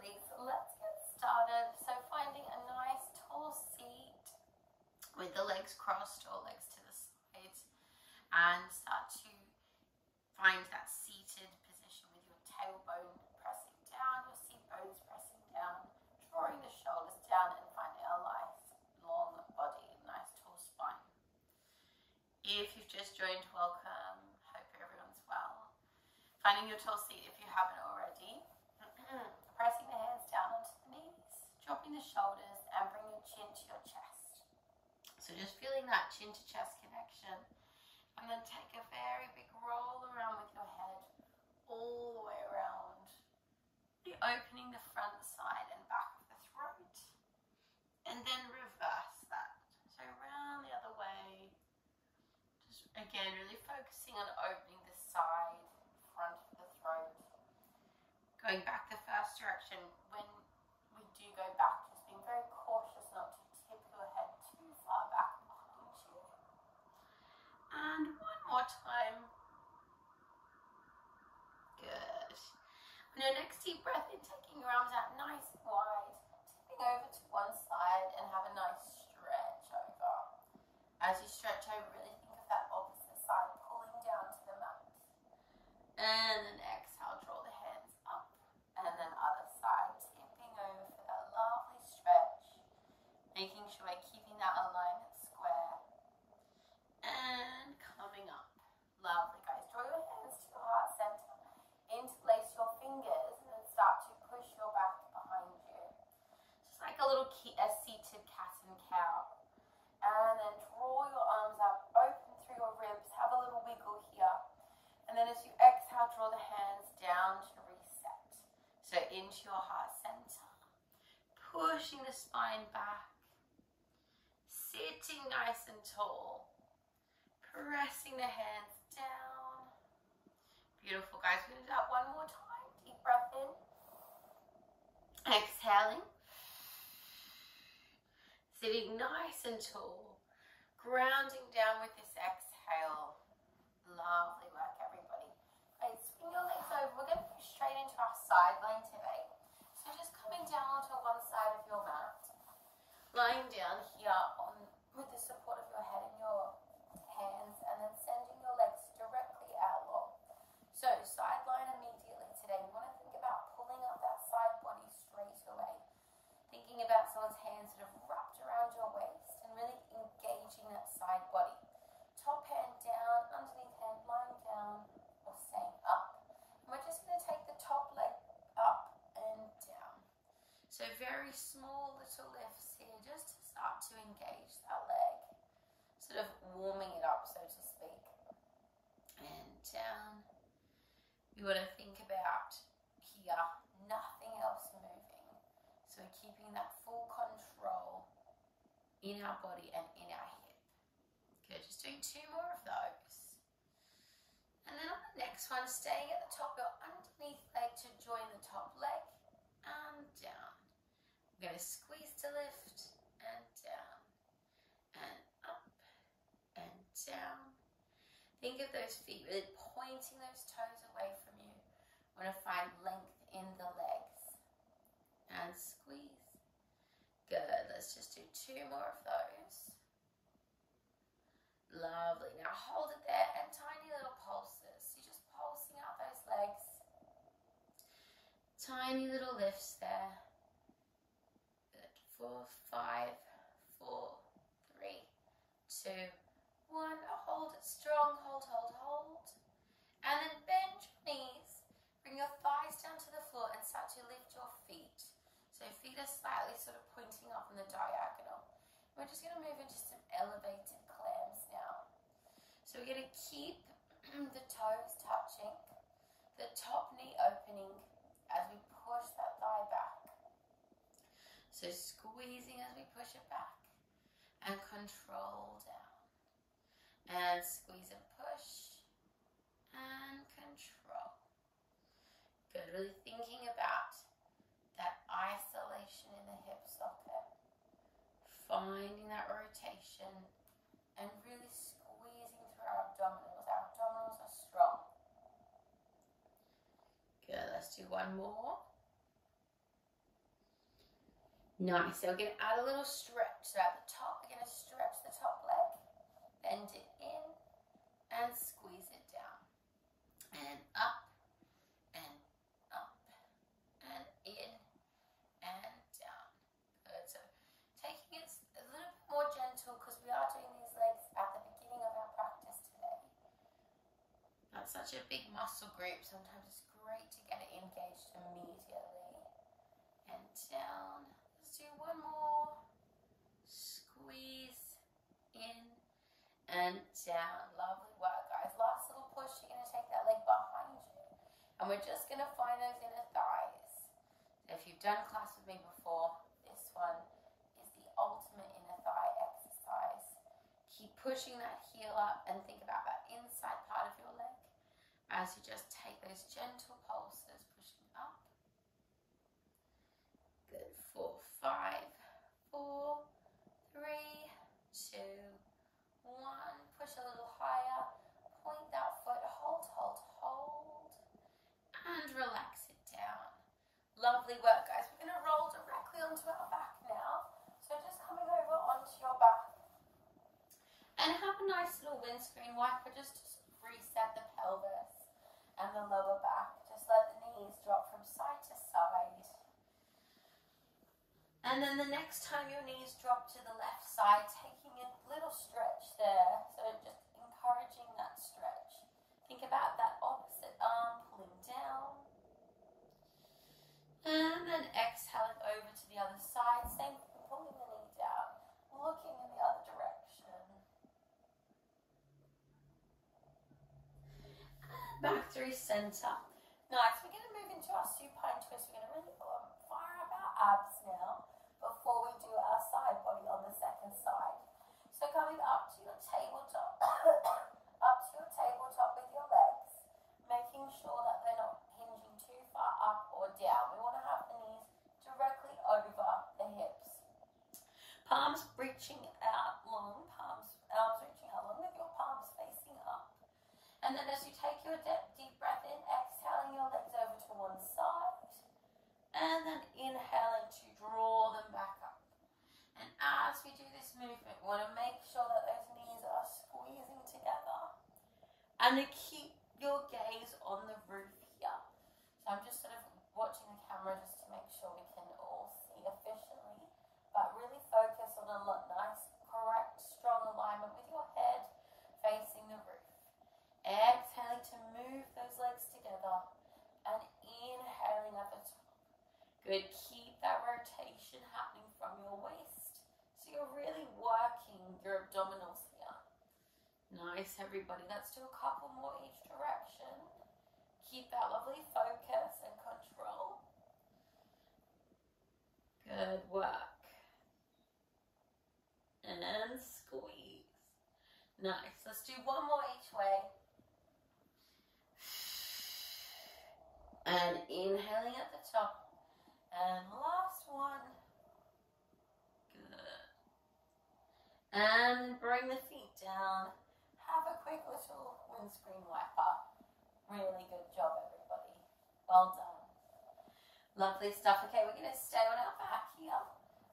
lovely. So let's get started. So finding a nice tall seat with the legs crossed or legs to the sides, and start to find that seated position with your tailbone pressing down, your seat bones pressing down, drawing the shoulders down and finding a nice long body, nice tall spine. If you've just joined, welcome. Hope everyone's well. Finding your tall seat if you haven't already. Pressing the hands down onto the knees, dropping the shoulders, and bring your chin to your chest. So just feeling that chin to chest connection. And then take a very big roll around with your head, all the way around. You're opening the front, side, and back of the throat. And then reverse that. So around the other way. Just again, really focusing on opening the side, front of the throat. Going back the first direction. When we do go back, just being very cautious not to tip your head too far back behind you. And one more time. Good. On your next deep breath in, taking your arms out nice and wide, tipping over to one side and have a nice stretch over. As you stretch over, really think of that opposite side pulling down to the mat. And then exhale, draw the hands up. And then other side, tipping over for that lovely stretch. Making sure we're keeping that alignment square. And coming up. Lovely, guys. Draw your hands to your heart center. Interlace your fingers and then start to push your back behind you. Just like a little seated cat and cow. And then draw your arms up, open through your ribs. Have a little wiggle here. And then as you exhale, draw the hands down to reset. So into your heart center. Pushing the spine back. Sitting nice and tall. Pressing the hands down. Beautiful, guys. We're going to do that one more time. Deep breath in. Exhaling. Sitting nice and tall. Grounding down with this exhale. Lovely work, everybody. Okay, swing your legs over. We're going to go straight into our side line today. So just coming down onto one side of your mat. Lying down here with the support of your head and your hands, and then sending your legs directly out long. So side line immediately today. We want to think about pulling up that side body straight away. Thinking about someone's hands that have wrapped around your waist and really engaging that side body. Top hand down, underneath hand lying down or staying up. And we're just going to take the top leg up and down. So very small little lifts here just to start to engage that leg. Sort of warming it up, so to speak. And down. We want to think about here, nothing else moving. So we're keeping that full control in our body and in our hip. Good, just doing two more of those. And then on the next one, staying at the top, your underneath leg to join the top leg and down. We're going to squeeze to lift and down and up and down. Think of those feet really pointing those toes away from you. Want to find length in the legs and squeeze. Good. Let's just do two more of those. Lovely. Now hold it there and tiny little pulses. So just pulsing out those legs. Tiny little lifts there. Good. 4, 5, 4, 3, 2, 1. Hold it strong. Hold, hold, hold. And then bend your knees. Bring your thighs down to the floor and start to lift your feet. So feet are slightly sort of pointing up in the diagonal. We're just going to move into some elevated clams now. So we're going to keep the toes touching, the top knee opening as we push that thigh back. So squeezing as we push it back and control down. And squeeze and push and control. Good, really thinking about that isolation in the hip socket, finding that rotation and really squeezing through our abdominals. Our abdominals are strong. Good, let's do one more. Nice. So we're going to add a little stretch. So at the top, we're going to stretch the top leg, bend it in, and squeeze it down. And up, and up, and in, and down. Good. So taking it a little bit more gentle because we are doing these legs at the beginning of our practice today. That's such a big muscle group. Sometimes it's great to get it engaged immediately. And down. Let's do one more. Squeeze in and down. Lovely work, guys. Last little push. You're going to take that leg behind you. And we're just going to find those inner thighs. So if you've done class with me before, this one is the ultimate inner thigh exercise. Keep pushing that heel up and think about that inside part of your leg as you just take those gentle pulses, pushing up. Good. 4, 5, 4, 3, 2, 1. Push a little higher. Point that foot. Hold, hold, hold. And relax it down. Lovely work, guys. We're going to roll directly onto our back now. So just coming over onto your back. And have a nice little windscreen wiper just to reset the pelvis and the lower back. Just let the knees drop from side to side. And then the next time your knees drop to the left side, taking a little stretch there. So just encouraging that stretch. Think about that opposite arm pulling down. And then exhaling over to the other side. Same thing, pulling the knee down. Looking in the other direction. And back through center. Nice. We're going to move into our supine twist. We're going to really fire up our abs now before we do our side body on the second side. So coming up to your tabletop, up to your tabletop with your legs, making sure that they're not hinging too far up or down. We want to have the knees directly over the hips. Palms reaching out long, arms reaching out long with your palms facing up. And then as you take your deep breath in, exhaling your legs over to one side. And then inhaling to draw them back up. And as we do this movement, we want to make sure that those knees are squeezing together. And to keep your gaze on the roof here. So I'm just sort of watching the camera just to make sure we can all see efficiently. But really focus on a nice, correct, strong alignment with your head facing the roof. Exhaling to move those legs together. And inhaling at the top. Good. Keep that rotation happening from your waist. So you're really working your abdominals here. Nice, everybody. Let's do a couple more each direction. Keep that lovely focus and control. Good work. And squeeze. Nice. Let's do one more each way. And inhaling at the top. And last one. Good. And bring the feet down. Have a quick little windscreen wiper. Really good job, everybody. Well done. Lovely stuff. Okay, we're going to stay on our back here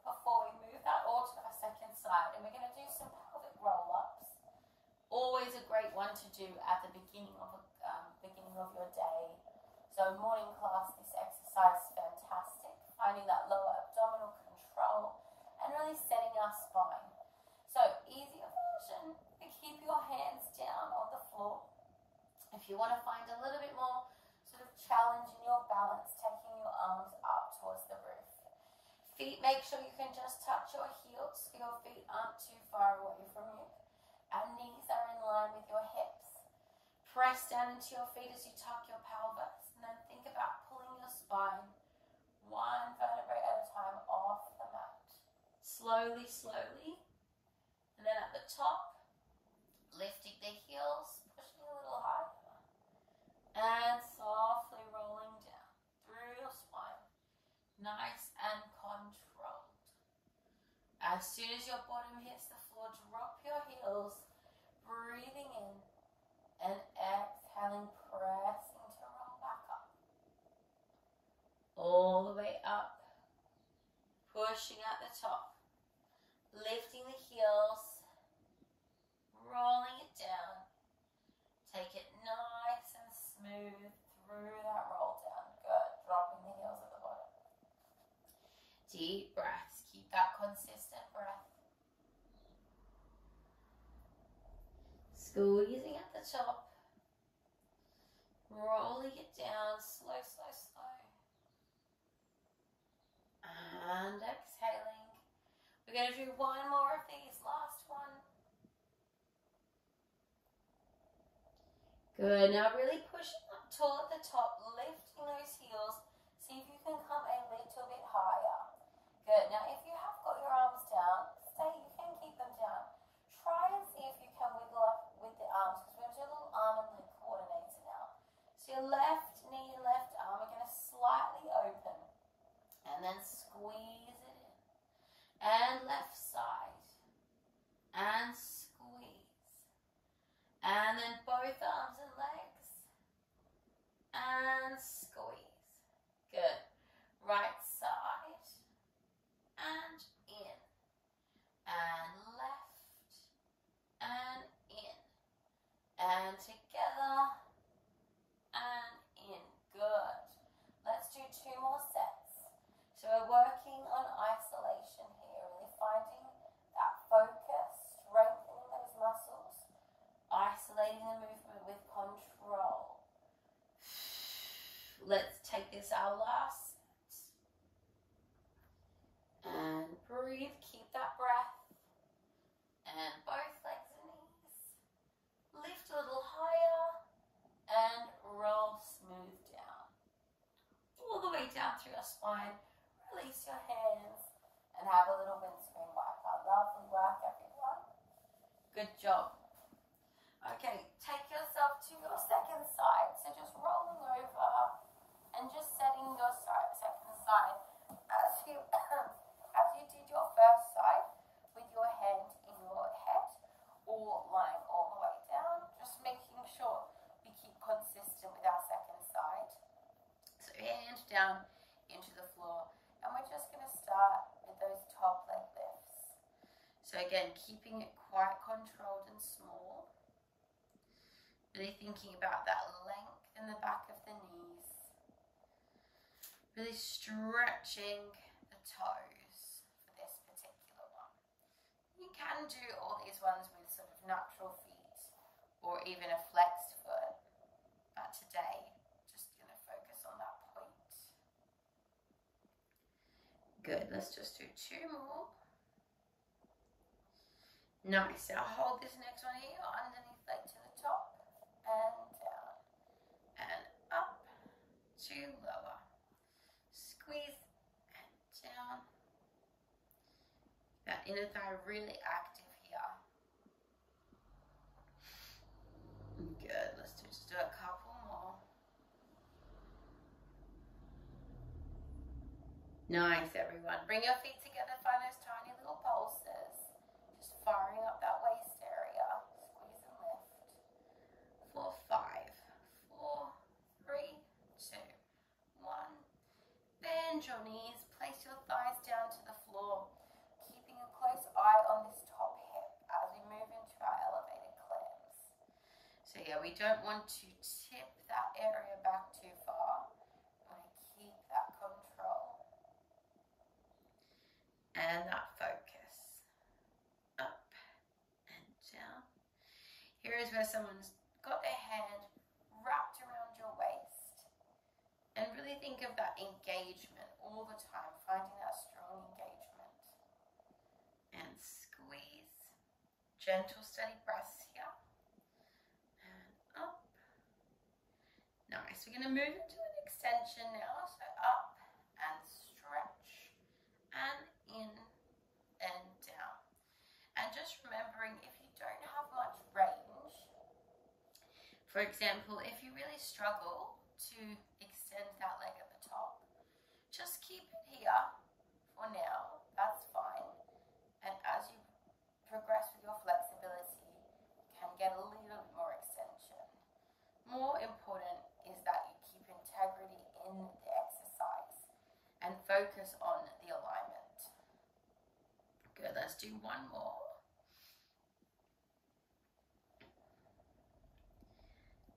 before we move that all to our second side. And we're going to do some pelvic roll-ups. Always a great one to do at the beginning of your day. So morning class, this exercise is fantastic. Finding that lower abdominal control and really setting our spine. So easier version, you keep your hands down on the floor. If you want to find a little bit more sort of challenge in your balance, taking your arms up towards the roof. Feet, make sure you can just touch your heels so your feet aren't too far away from you. And knees are in line with your hips. Press down into your feet as you tuck your pelvis. And then think about pulling your spine one vertebrae at a time off the mat. Slowly, slowly. And then at the top, lifting the heels, pushing a little higher. And softly rolling down through your spine. Nice and controlled. As soon as your bottom hits the floor, drop your heels, breathing in and exhaling, pressing to roll back up. All the way up. Push pushing at the top, lifting the heels, rolling it down. Take it nice and smooth through that roll down. Good. Dropping the heels at the bottom. Deep breaths. Keep that consistent breath. Squeezing at the top. Rolling it down. Slow, slow, slow. And exhaling. We're going to do one more of these. Last one. Good. Now really pushing up tall at the top, lifting those heels. See if you can come a little bit higher. Good. Now if you have got your arms down, stay, you can keep them down. Try and see if you can wiggle up with the arms, because we're going to do a little arm and leg coordinator now. So your left knee and left arm are going to slightly open. And then squeeze it in. And left side. And squeeze. And then both arms and legs. And squeeze. Good. Right side. And in. And left. And in. And together. And in. Good. Let's do 2 more sets. So we're working on isolation here, really finding that focus, strengthening those muscles, isolating the movement with control. Let's take this our last set. And breathe, keep that breath. And both legs and knees. Lift a little higher and roll smooth down. All the way down through your spine. Release your hands and have a little windscreen wiper. Lovely work, everyone. Good job. Okay, take yourself to your second side. So just rolling over and just setting your second side as you did your first side with your hand in your head or lying all the way down. Just making sure we keep consistent with our second side. So hand down into the floor. And we're just going to start with those top leg lifts. So again, keeping it quite controlled and small. Really thinking about that length in the back of the knees. Really stretching the toes for this particular one. You can do all these ones with sort of natural feet or even a flexed foot. But today, just going to focus on that point. Good, let's just do 2 more. Nice, now hold this next one here, underneath leg to the top, and down, and up to lower. Squeeze and down. That inner thigh really active here. Good, let's just do a couple more. Nice, everyone. Bring your feet together, find those tiny little pulses. Just firing up that waist area. Squeeze and lift. 4, 5, 4, 3, 2, 1. Bend your knees, place your thighs down to the floor, keeping a close eye on this top hip as we move into our elevated clams. So yeah, we don't want to tip that area back too far. We want to keep that control. And that focus. Up and down. Here is where someone's got their hand wrapped around your waist. And really think of that engagement all the time, finding that strong engagement. And squeeze. Gentle, steady breaths here. And up. Nice. We're going to move into an extension now. So up and stretch. And in and down. And just remembering, if you don't have much range, for example, if you really struggle to extend that leg at the top, just keep it here for now, that's fine. And as you progress with your flexibility, you can get a little bit more extension. More important is that you keep integrity in the exercise and focus on the alignment. Good, let's do one more.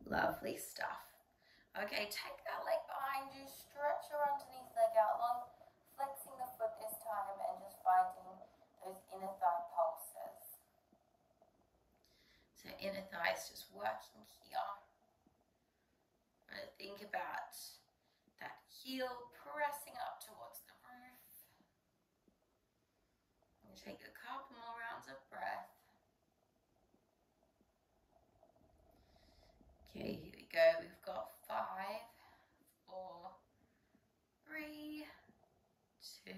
Lovely stuff. Okay, take that leg behind you, stretch your underneath leg out long, flexing the foot this time and just finding those inner thigh pulses. So inner thighs just working here. And think about that heel pressing up towards the roof. And take a couple more rounds of breath. Okay, here we go. We've got 5, 4, 3, 2,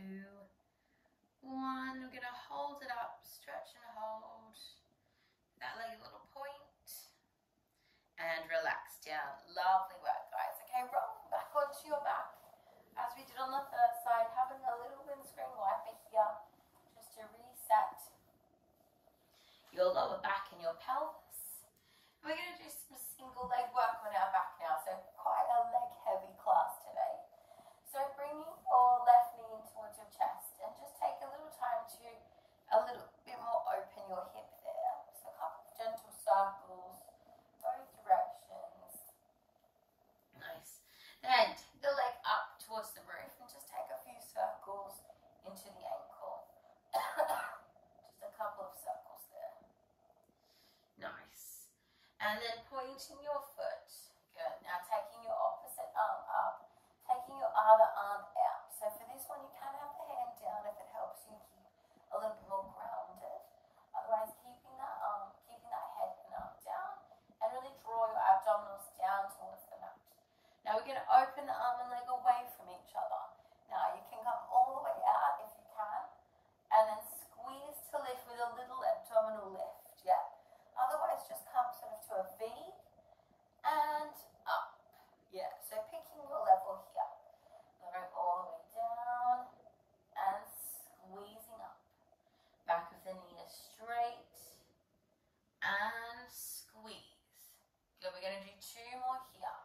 1. We're going to hold it up, stretch and hold. That leg a little point. And relax down. Lovely work, guys. Okay, roll back onto your back. As we did on the third side, having a little windscreen wiper here, just to reset your lower back and your pelvis. We're going to do some single leg work on our back now, so quite a leg heavy class today. So bringing your left knee in towards your chest and just take a little time to a little bit more open your hip there. So a couple of gentle circles, both directions. Nice. Then take the leg up towards the roof and just take a few circles into the ankle. Just a couple of circles there. Nice. And then pointing your foot. Good. Now taking your opposite arm up, taking your other arm out. So for this one, you can have the hand down if it helps you keep a little bit more grounded. Otherwise, keeping that head and arm down, and really draw your abdominals down towards the mat. Now we're going to open the arm and leg away from each other. Now you can come all the way out if you can, and then squeeze to lift with a little abdominal lift. Yeah. Otherwise, just come sort of to a V and up. Yeah, so picking your level here. Lowering all the way down and squeezing up. Back of the knee is straight and squeeze. Good, we're going to do 2 more here.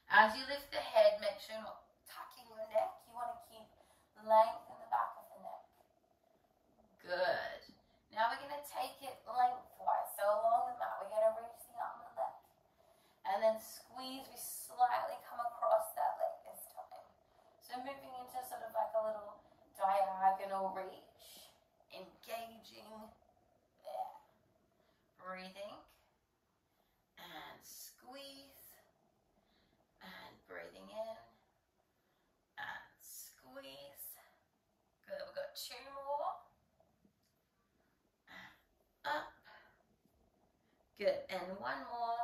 As you lift the head, make sure you're not tucking your neck. You want to keep length in the back of the neck. Good. Now we're going to take it lengthwise, so along the mat, we're going to reach the arm and leg. And then squeeze, we slightly come across that leg this time. So moving into sort of like a little diagonal reach, engaging there. Breathing, and squeeze, and breathing in, and squeeze. Good, we've got 2 more. Up. Good, and 1 more.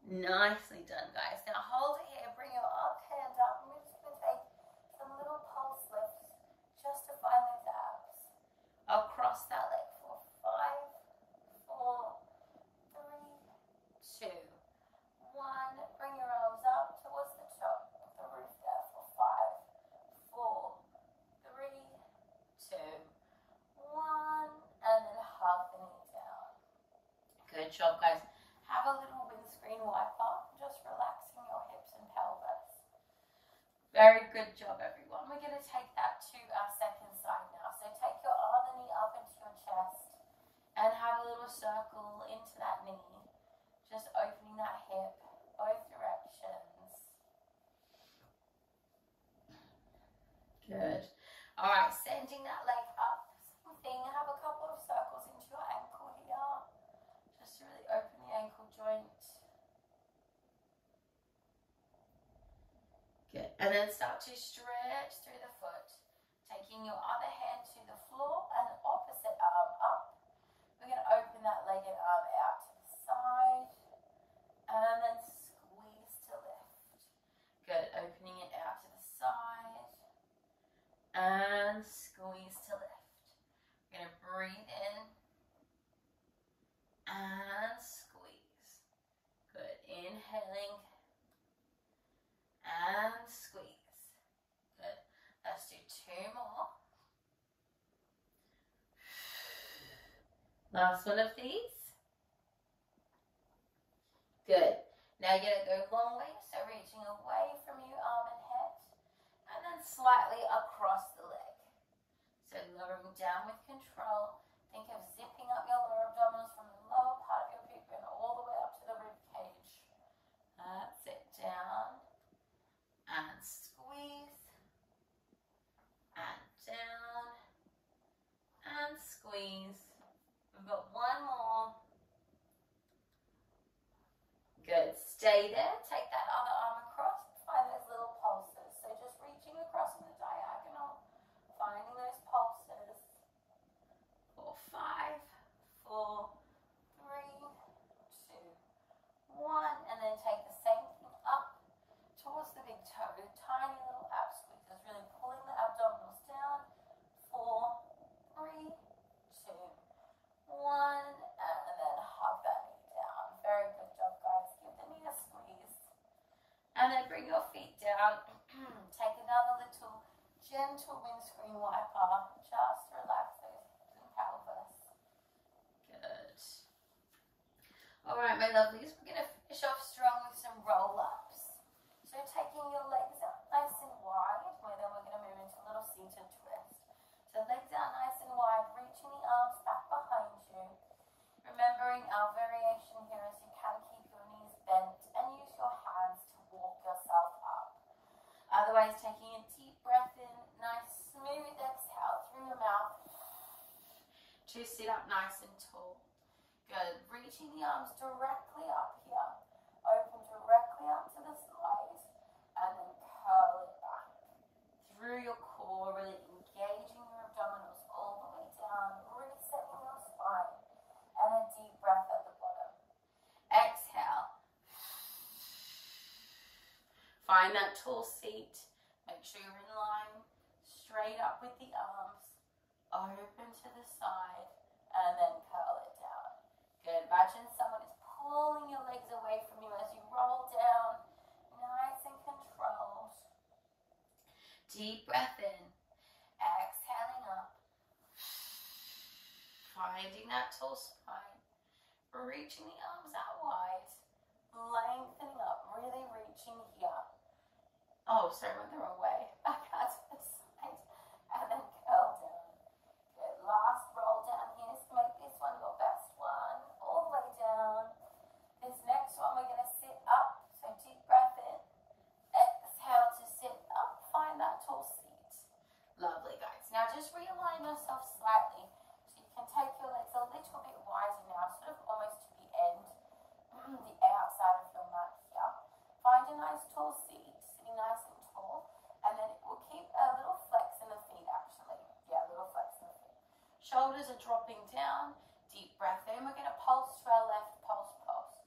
Nicely done, guys. Now hold it here, bring your up hand up, and we're just going to take some little pulse lifts just to find those abs. Across that leg for 5, 4, 3, 2, 1. Bring your arms up towards the top of the roof there for 5, 4, 3, 2, 1, and then hug the knee down. Good job, guys. Have a little windscreen wiper, just relaxing your hips and pelvis. Very good job, everyone. We're going to take that to our second side now. So take your other knee up into your chest and have a little circle into that knee. Just opening that hip, both directions. Good. All right, sending that leg up. Same thing, have a couple of circles into your ankle here. Just to really open the ankle joint. Good. And then start to stretch through the foot. Taking your other hand to the floor and opposite arm up. We're going to open that leg and arm out to the side. And then squeeze to lift. Good. Opening it out to the side. And squeeze to lift. We're going to breathe in. And squeeze. Good. Inhaling. And squeeze. Good. Let's do 2 more. Last one of these. Good. Now you're going to go long way, so reaching away from your arm and head. And then slightly across the leg. So lowering down with control. Think of zipping up your lower abdominals from the lower part of your big bone all the way up to the rib cage. That's it. Down and squeeze and down and squeeze. We've got one more. Good. Stay there. Take that other arm across. Find those little pulses. So just reaching across in the diagonal. Finding those pulses. 4, 5, 4, 3, 2, 1. And then take the same thing up towards the big toe. Tiny little ab squeezes. Really pulling the abdominals down. 4, 3, 2, 1. And then hug that knee down. Very good job, guys. Give the knee a squeeze. And then bring your feet down. Take another little gentle windscreen wiper. Just relax those hips and pelvis. Good. All right, my lovelies, we're going to finish off strong with some roll-ups. So taking your legs out nice and wide, where then we're going to move into a little seated twist. So legs out nice and wide, reaching the arms back behind you. Remembering our variation here is you can keep your knees bent and use your hands to walk yourself up. Otherwise, taking a deep breath in, nice smooth exhale through your mouth to sit up nice and tall. Good. Reaching the arms directly up here. Open directly up to the side and then curl it back. Through your core, really engaging your abdominals all the way down, resetting your spine. And a deep breath at the bottom. Exhale. Find that tall seat. Make sure you're in line. Straight up with the arms. Open to the side. And then curl it down. Good. Imagine someone is pulling your legs away from you as you roll down. Nice and controlled. Deep breath in. Exhaling up. Finding that tall spine. Reaching the arms out wide. Lengthening up. Really reaching here. Oh, sorry, went the wrong way. Back out to the side. And then curl down. Good. Last roll down here. So make this one your best one. All the way down. This next one we're going to sit up. So deep breath in. Exhale to sit up. Find that tall seat. Lovely, guys. Now just realign yourself slightly. So you can take your legs a little bit wider now. Sort of almost to the end. The outside of your mat here. Find a nice tall seat. Sitting nice and tall. And then it will keep a little flex in the feet actually. Yeah, a little flex in the feet. Shoulders are dropping down. Deep breath in. We're going to pulse to our left. Pulse, pulse.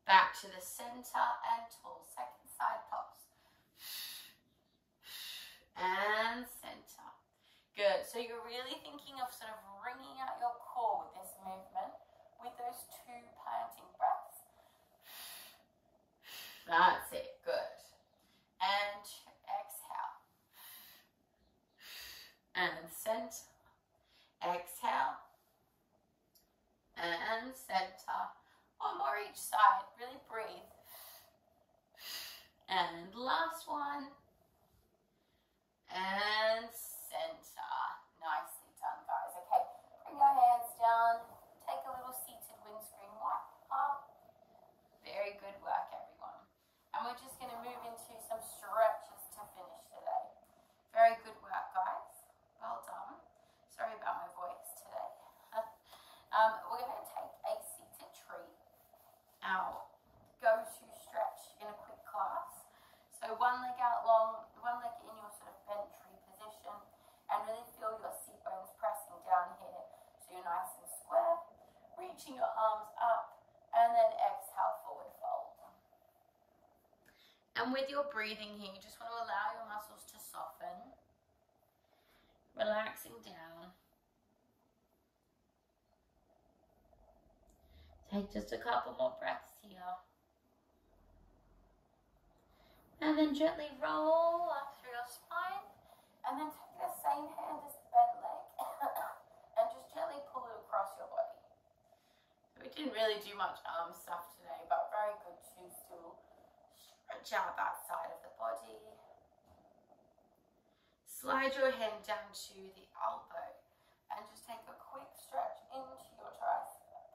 Back to the center and tall. Second side pulse. And center. Good. So you're really thinking of sort of wringing out your core with this movement, with those 2 panting breaths. That's it. Good. And exhale. And center. Exhale. And center. One more each side. Really breathe. And last one. And center. Nicely done, guys. Okay, bring your hands down. Take a little seated windscreen wipe up. Very good work, everyone. And we're just going to move into some stretches to finish today. Very good work, guys. Well done. Sorry about my voice today. We're going to take a seated tree, our go-to stretch in a quick class. So one leg out long, one leg in your sort of bent tree position, and really feel your seat bones pressing down here. So you're nice and square, reaching your arms up, and then exhale, forward fold. And with your breathing here, you just want to allow your muscles to soften, relaxing down. Take just a couple more breaths here. And then gently roll up through your spine. And then take the same hand as the bent leg. And just gently pull it across your body. We didn't really do much arm stuff today, but very good to still stretch out that side of the body. body. Slide your hand down to the elbow and just take a quick stretch into your tricep.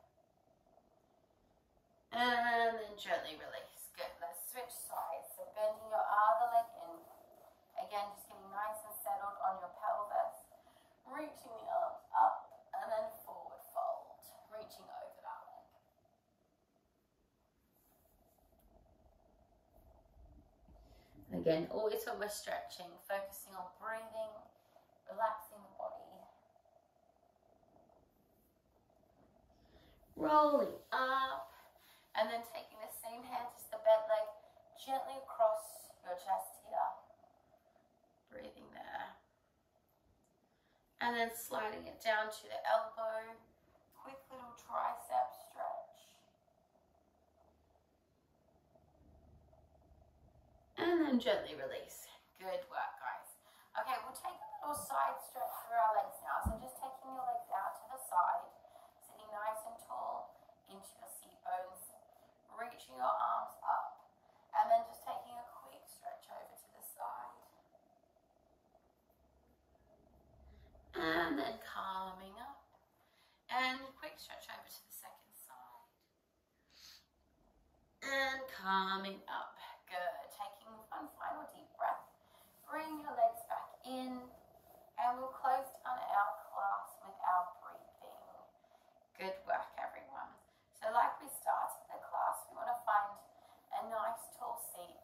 And then gently release. Good. Let's switch sides. So bending your other leg in. Again, just getting nice and settled on your pelvis. Reaching the arms up and then forward fold. Reaching over that leg. Again, always when we're stretching, focusing on breathing, relaxing the body. Rolling up, and then taking the same hand as the bent leg gently across your chest here. Breathing there. And then sliding it down to the elbow. Quick little tricep stretch. And then gently release. Good work, guys. Okay, we'll take a little side stretch through our legs now. So just taking your legs out to the side, sitting nice and tall into your seat bones, reaching your arms up, and then just taking a quick stretch over to the side. And then calming up, and quick stretch over to the second side. And calming up. Good. Taking one final deep breath. Bring your legs back in, and we'll close down our class with our breathing. Good work, everyone. So like we started the class, we want to find a nice tall seat.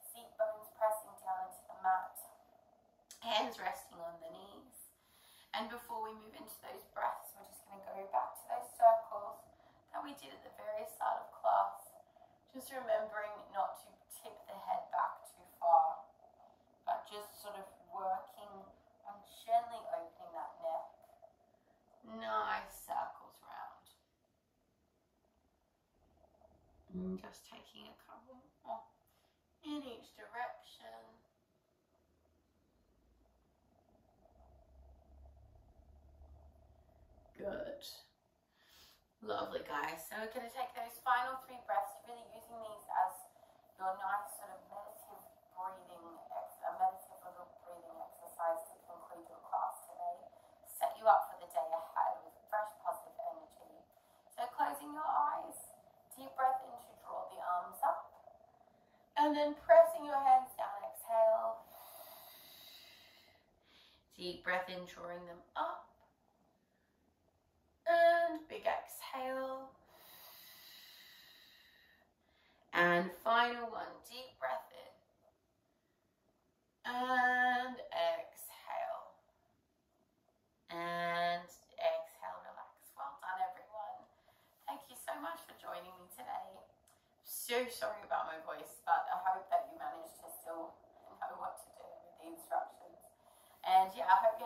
Seat bones pressing down into the mat. Hands resting on the knees. And before we move into those breaths, we're just going to go back to those circles that we did at the very start of class. Just remembering not to tip the head back too far, but just sort of working on gently opening that neck. Nice circles round. And just taking a couple more in each direction. Good. Lovely, guys. So we're going to take those final 3 breaths, really using these as your nice sort of meditative little breathing exercise to conclude your class today. Set you up for the day ahead with fresh, positive energy. So closing your eyes, deep breath in to draw the arms up, and then pressing your hands down, exhale. Deep breath in, drawing them up. And big exhale. And final one, deep breath in. And exhale. And exhale, relax. Well done, everyone. Thank you so much for joining me today. So sorry about my voice, but I hope that you managed to still know what to do with the instructions. And yeah, I hope